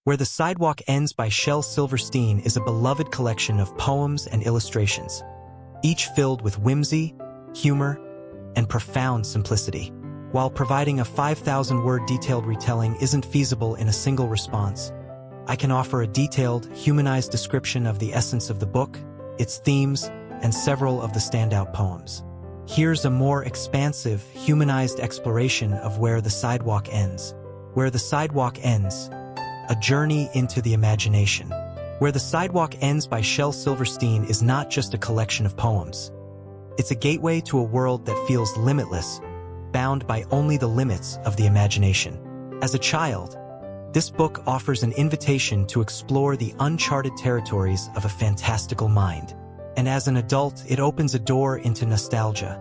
Where the Sidewalk Ends by Shel Silverstein is a beloved collection of poems and illustrations, each filled with whimsy, humor, and profound simplicity. While providing a 5,000-word detailed retelling isn't feasible in a single response, I can offer a detailed, humanized description of the essence of the book, its themes, and several of the standout poems. Here's a more expansive, humanized exploration of Where the Sidewalk Ends. Where the Sidewalk Ends, a journey into the imagination. Where the Sidewalk Ends by Shel Silverstein is not just a collection of poems. It's a gateway to a world that feels limitless, bound by only the limits of the imagination. As a child, this book offers an invitation to explore the uncharted territories of a fantastical mind. And as an adult, it opens a door into nostalgia,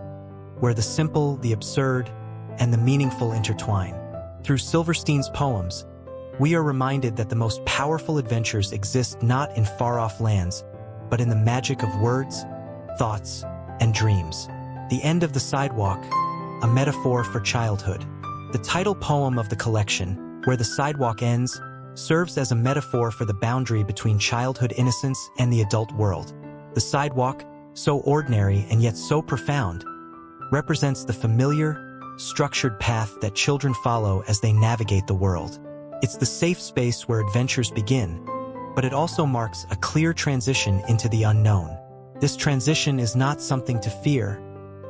where the simple, the absurd, and the meaningful intertwine. Through Silverstein's poems, we are reminded that the most powerful adventures exist not in far-off lands, but in the magic of words, thoughts, and dreams. The End of the Sidewalk, a metaphor for childhood. The title poem of the collection, Where the Sidewalk Ends, serves as a metaphor for the boundary between childhood innocence and the adult world. The sidewalk, so ordinary and yet so profound, represents the familiar, structured path that children follow as they navigate the world. It's the safe space where adventures begin, but it also marks a clear transition into the unknown. This transition is not something to fear,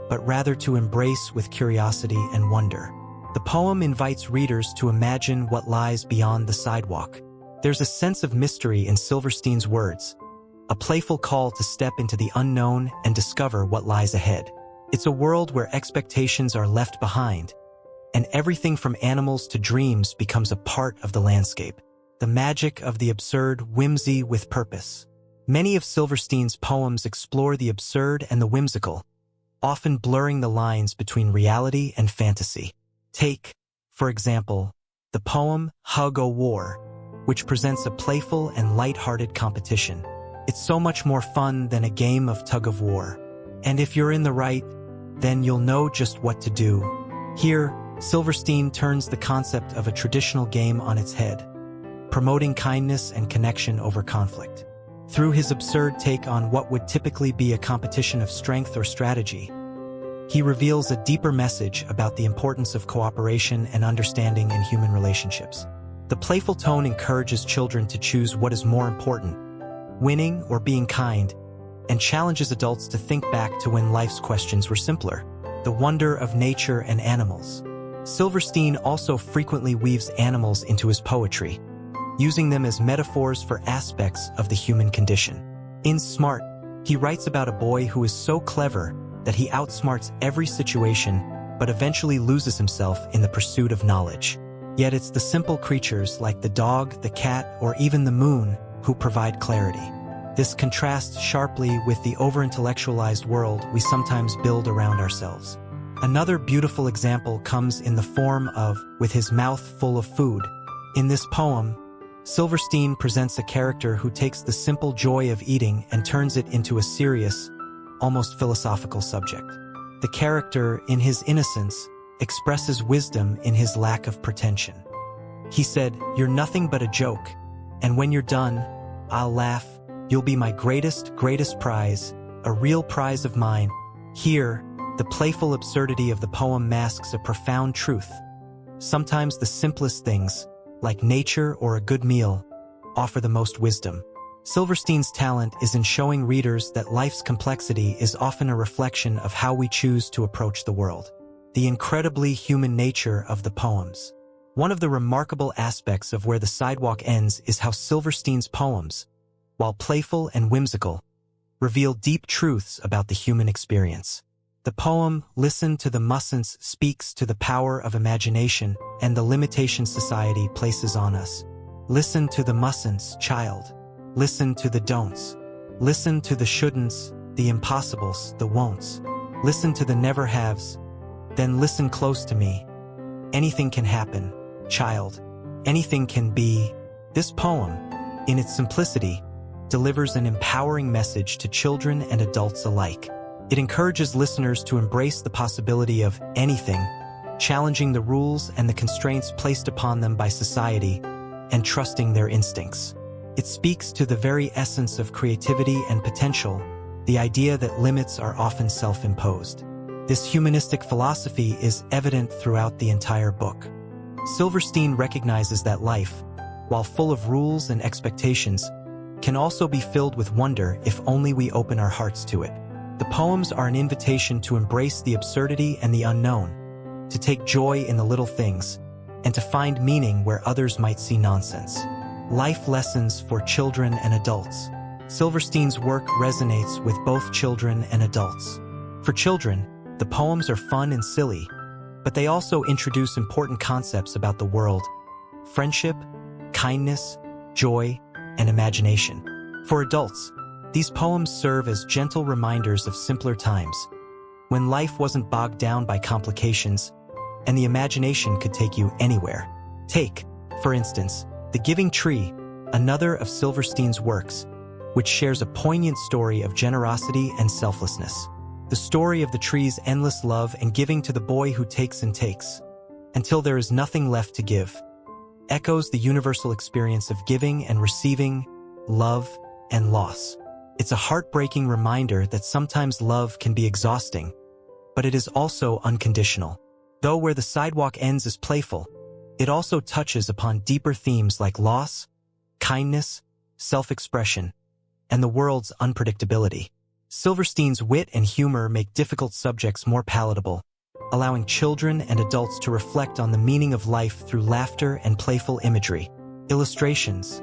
but rather to embrace with curiosity and wonder. The poem invites readers to imagine what lies beyond the sidewalk. There's a sense of mystery in Silverstein's words, a playful call to step into the unknown and discover what lies ahead. It's a world where expectations are left behind, and everything from animals to dreams becomes a part of the landscape. The magic of the absurd, whimsy with purpose. Many of Silverstein's poems explore the absurd and the whimsical, often blurring the lines between reality and fantasy. Take, for example, the poem Hug-O-War, which presents a playful and light-hearted competition. It's so much more fun than a game of tug-of-war. And if you're in the right, then you'll know just what to do. Here, Silverstein turns the concept of a traditional game on its head, promoting kindness and connection over conflict. Through his absurd take on what would typically be a competition of strength or strategy, he reveals a deeper message about the importance of cooperation and understanding in human relationships. The playful tone encourages children to choose what is more important, winning or being kind, and challenges adults to think back to when life's questions were simpler. The wonder of nature and animals. Silverstein also frequently weaves animals into his poetry, using them as metaphors for aspects of the human condition. In Smart, he writes about a boy who is so clever that he outsmarts every situation, but eventually loses himself in the pursuit of knowledge. Yet it's the simple creatures like the dog, the cat, or even the moon who provide clarity. This contrasts sharply with the over-intellectualized world we sometimes build around ourselves. Another beautiful example comes in the form of With His Mouth Full of Food. In this poem, Silverstein presents a character who takes the simple joy of eating and turns it into a serious, almost philosophical subject. The character, in his innocence, expresses wisdom in his lack of pretension. He said, "You're nothing but a joke, and when you're done, I'll laugh. You'll be my greatest prize, a real prize of mine." Here, the playful absurdity of the poem masks a profound truth. Sometimes the simplest things, like nature or a good meal, offer the most wisdom. Silverstein's talent is in showing readers that life's complexity is often a reflection of how we choose to approach the world. The incredibly human nature of the poems. One of the remarkable aspects of Where the Sidewalk Ends is how Silverstein's poems, while playful and whimsical, reveal deep truths about the human experience. The poem, Listen to the Mustn'ts, speaks to the power of imagination and the limitations society places on us. Listen to the mustn'ts, child. Listen to the don'ts. Listen to the shouldn'ts, the impossibles, the won'ts. Listen to the never-haves. Then listen close to me. Anything can happen, child. Anything can be. This poem, in its simplicity, delivers an empowering message to children and adults alike. It encourages listeners to embrace the possibility of anything, challenging the rules and the constraints placed upon them by society, and trusting their instincts. It speaks to the very essence of creativity and potential, the idea that limits are often self-imposed. This humanistic philosophy is evident throughout the entire book. Silverstein recognizes that life, while full of rules and expectations, can also be filled with wonder if only we open our hearts to it. The poems are an invitation to embrace the absurdity and the unknown, to take joy in the little things, and to find meaning where others might see nonsense. Life lessons for children and adults. Silverstein's work resonates with both children and adults. For children, the poems are fun and silly, but they also introduce important concepts about the world: friendship, kindness, joy, and imagination. For adults, these poems serve as gentle reminders of simpler times, when life wasn't bogged down by complications, and the imagination could take you anywhere. Take, for instance, The Giving Tree, another of Silverstein's works, which shares a poignant story of generosity and selflessness. The story of the tree's endless love and giving to the boy who takes and takes, until there is nothing left to give, echoes the universal experience of giving and receiving, love and loss. It's a heartbreaking reminder that sometimes love can be exhausting, but it is also unconditional. Though Where the Sidewalk Ends is playful, it also touches upon deeper themes like loss, kindness, self-expression, and the world's unpredictability. Silverstein's wit and humor make difficult subjects more palatable, allowing children and adults to reflect on the meaning of life through laughter and playful imagery. Illustrations,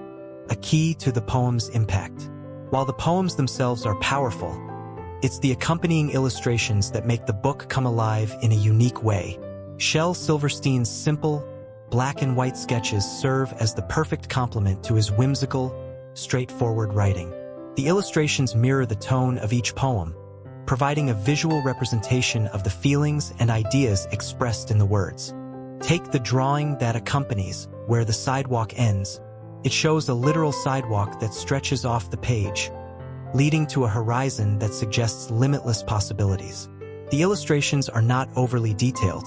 a key to the poem's impact. While the poems themselves are powerful, it's the accompanying illustrations that make the book come alive in a unique way. Shel Silverstein's simple, black and white sketches serve as the perfect complement to his whimsical, straightforward writing. The illustrations mirror the tone of each poem, providing a visual representation of the feelings and ideas expressed in the words. Take the drawing that accompanies Where the Sidewalk Ends. It shows a literal sidewalk that stretches off the page, leading to a horizon that suggests limitless possibilities. The illustrations are not overly detailed.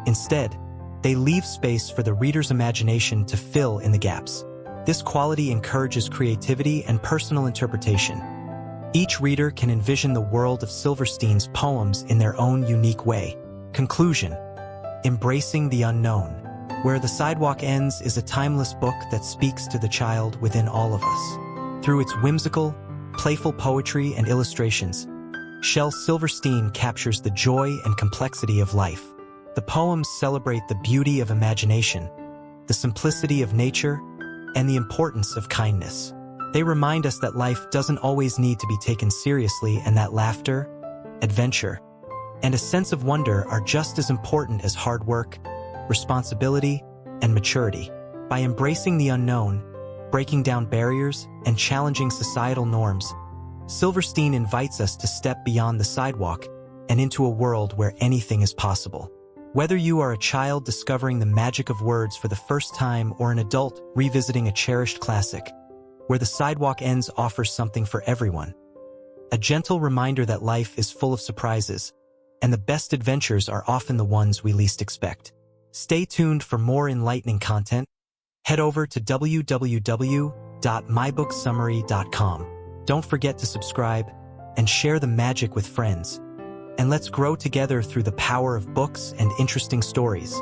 Instead, they leave space for the reader's imagination to fill in the gaps. This quality encourages creativity and personal interpretation. Each reader can envision the world of Silverstein's poems in their own unique way. Conclusion: embracing the unknown. Where the Sidewalk Ends is a timeless book that speaks to the child within all of us. Through its whimsical, playful poetry and illustrations, Shel Silverstein captures the joy and complexity of life. The poems celebrate the beauty of imagination, the simplicity of nature, and the importance of kindness. They remind us that life doesn't always need to be taken seriously and that laughter, adventure, and a sense of wonder are just as important as hard work, responsibility, and maturity. By embracing the unknown, breaking down barriers, and challenging societal norms, Silverstein invites us to step beyond the sidewalk and into a world where anything is possible. Whether you are a child discovering the magic of words for the first time or an adult revisiting a cherished classic, Where the Sidewalk Ends offers something for everyone. A gentle reminder that life is full of surprises, and the best adventures are often the ones we least expect. Stay tuned for more enlightening content. Head over to www.mybooksummary.com. Don't forget to subscribe and share the magic with friends. And let's grow together through the power of books and interesting stories.